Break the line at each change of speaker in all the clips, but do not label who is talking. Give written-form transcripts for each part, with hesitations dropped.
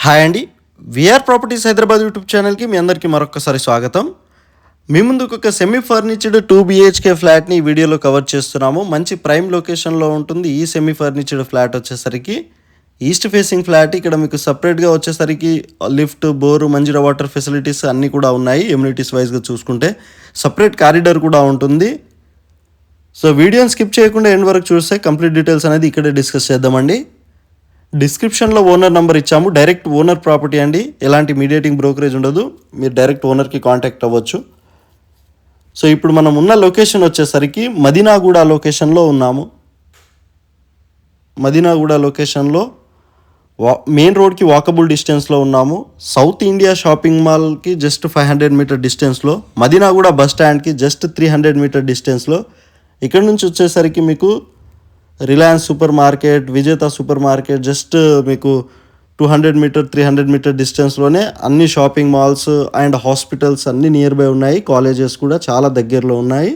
Hi అండి. VR properties Hyderabad YouTube ఛానల్కి మీ అందరికీ మరొకసారి స్వాగతం. మీ ముందుకు ఒక సెమీ ఫర్నిచర్డ్ 2 BHK ఫ్లాట్ని ఈ వీడియోలో కవర్ చేస్తున్నాము. మంచి ప్రైమ్ లొకేషన్లో ఉంటుంది. ఈ సెమీ ఫర్నిచర్డ్ ఫ్లాట్ వచ్చేసరికి ఈస్ట్ ఫేసింగ్ ఫ్లాట్. ఇక్కడ మీకు సపరేట్గా వచ్చేసరికి lift, bore, Manjira water facilities అన్నీ కూడా ఉన్నాయి. ఎమ్యూనిటీస్ వైజ్గా చూసుకుంటే సపరేట్ కారిడార్ కూడా ఉంటుంది. సో వీడియోని స్కిప్ చేయకుండా ఎండ్ వరకు చూస్తే కంప్లీట్ డీటెయిల్స్ అనేది ఇక్కడే డిస్కస్ చేద్దామండి. డిస్క్రిప్షన్లో ఓనర్ నెంబర్ ఇచ్చాము. డైరెక్ట్ ఓనర్ ప్రాపర్టీ అండి. ఎలాంటి మీడియేటింగ్ బ్రోకరేజ్ ఉండదు. మీరు డైరెక్ట్ ఓనర్కి కాంటాక్ట్ అవ్వచ్చు. సో ఇప్పుడు మనం ఉన్న లొకేషన్ వచ్చేసరికి మదీనాగూడ లొకేషన్లో ఉన్నాము. మదీనాగూడ లొకేషన్లో మెయిన్ రోడ్కి వాకబుల్ డిస్టెన్స్లో ఉన్నాము. సౌత్ ఇండియా షాపింగ్ మాల్కి జస్ట్ 500 మీటర్ డిస్టెన్స్లో, మదీనాగూడ బస్ స్టాండ్కి జస్ట్ 300 మీటర్ డిస్టెన్స్లో. ఇక్కడ నుంచి వచ్చేసరికి మీకు రిలయన్స్ సూపర్ మార్కెట్, విజేత సూపర్ మార్కెట్ జస్ట్ మీకు 200 మీటర్ 300 మీటర్ డిస్టెన్స్లోనే అన్ని షాపింగ్ మాల్స్ అండ్ హాస్పిటల్స్ అన్నీ నియర్ బై ఉన్నాయి. కాలేజెస్ కూడా చాలా దగ్గరలో ఉన్నాయి.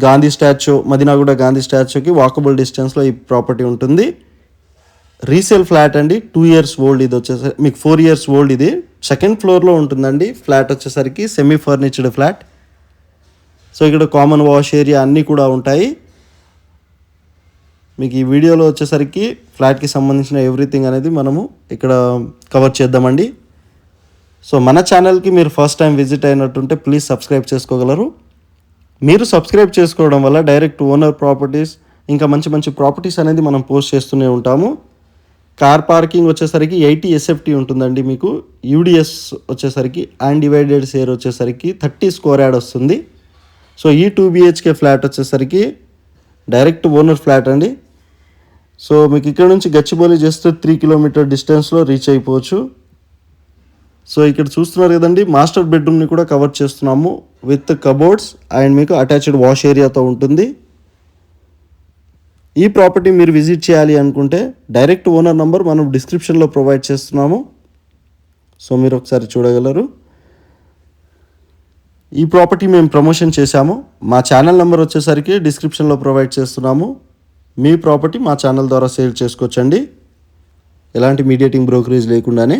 గాంధీ స్టాచ్యూ, మదీనాగూడ గాంధీ స్టాచ్యూకి వాకబుల్ డిస్టెన్స్లో ఈ ప్రాపర్టీ ఉంటుంది. రీసేల్ ఫ్లాట్ అండి. 2 years ఓల్డ్. ఇది వచ్చేసరికి మీకు 4 years ఓల్డ్. ఇది సెకండ్ ఫ్లోర్లో ఉంటుందండి. ఫ్లాట్ వచ్చేసరికి సెమీ ఫర్నిచర్డ్ ఫ్లాట్. సో ఇక్కడ కామన్ వాష్ ఏరియా అన్నీ కూడా ఉంటాయి. మీకు ఈ వీడియోలో వచ్చేసరికి ఫ్లాట్కి సంబంధించిన ఎవ్రీథింగ్ అనేది మనము ఇక్కడ కవర్ చేద్దామండి. సో మన ఛానల్కి మీరు ఫస్ట్ టైం విజిట్ అయినట్టుంటే ప్లీజ్ సబ్స్క్రైబ్ చేసుకోగలరు. మీరు సబ్స్క్రైబ్ చేసుకోవడం వల్ల డైరెక్ట్ ఓనర్ ప్రాపర్టీస్ ఇంకా మంచి మంచి ప్రాపర్టీస్ అనేది మనం పోస్ట్ చేస్తూనే ఉంటాము. కార్ పార్కింగ్ వచ్చేసరికి 80 SFT ఉంటుందండి. మీకు UDS వచ్చేసరికి అన్డివైడెడ్ షేర్ వచ్చేసరికి 30 స్క్వేర్ యార్డ్ వస్తుంది. సో ఈ 2 BHK ఫ్లాట్ వచ్చేసరికి డైరెక్ట్ ఓనర్ ఫ్లాట్ అండి. సో మీకు ఇక్కడ నుంచి గచ్చిబౌలి జస్ట్ 3 kilometer డిస్టెన్స్లో రీచ్ అయిపోవచ్చు. సో ఇక్కడ చూస్తున్నారు కదండి, మాస్టర్ బెడ్రూమ్ని కూడా కవర్ చేస్తున్నాము విత్ కబోర్డ్స్ అండ్ మీకు అటాచ్డ్ వాష్ ఏరియాతో ఉంటుంది. ఈ ప్రాపర్టీ మీరు విజిట్ చేయాలి అనుకుంటే డైరెక్ట్ ఓనర్ నంబర్ మనం డిస్క్రిప్షన్లో ప్రొవైడ్ చేస్తున్నాము. సో మీరు ఒకసారి చూడగలరు. ఈ ప్రాపర్టీ మేము ప్రమోషన్ చేశాము. మా ఛానల్ నెంబర్ వచ్చేసరికి డిస్క్రిప్షన్లో ప్రొవైడ్ చేస్తున్నాము. మీ ప్రాపర్టీ మా ఛానల్ ద్వారా సేల్ చేసుకోవచ్చండి, ఎలాంటి మీడియేటింగ్ బ్రోకరేజ్ లేకుండానే.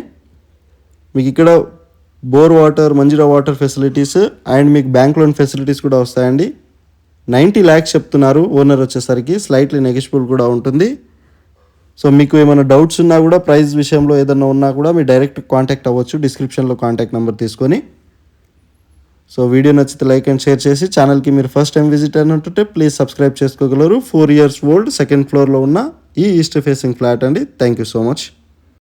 మీకు ఇక్కడ bore water, Manjira water facilities and మీకు బ్యాంక్ లోన్ ఫెసిలిటీస్ కూడా వస్తాయండి. 90 lakhs చెప్తున్నారు ఓనర్ వచ్చేసరికి. స్లైట్లీ నెగోషియబుల్ కూడా ఉంటుంది. సో మీకు ఏమైనా డౌట్స్ ఉన్నా కూడా, ప్రైస్ విషయంలో ఏదైనా ఉన్నా కూడా మీరు డైరెక్ట్ కాంటాక్ట్ అవ్వచ్చు డిస్క్రిప్షన్లో కాంటాక్ట్ నెంబర్ తీసుకొని. సో వీడియో నచ్చితే లైక్ అండ్ షేర్ చేసి ఛానల్కి మీరు ఫస్ట్ టైం విజిట్ అయినట్టుంటే ప్లీజ్ సబ్స్క్రైబ్ చేసుకోగలరు. 4 years ఓల్డ్ సెకండ్ ఫ్లోర్లో ఉన్న ఈ ఈస్ట్ ఫేసింగ్ ఫ్లాట్ అండి. Thank you so much.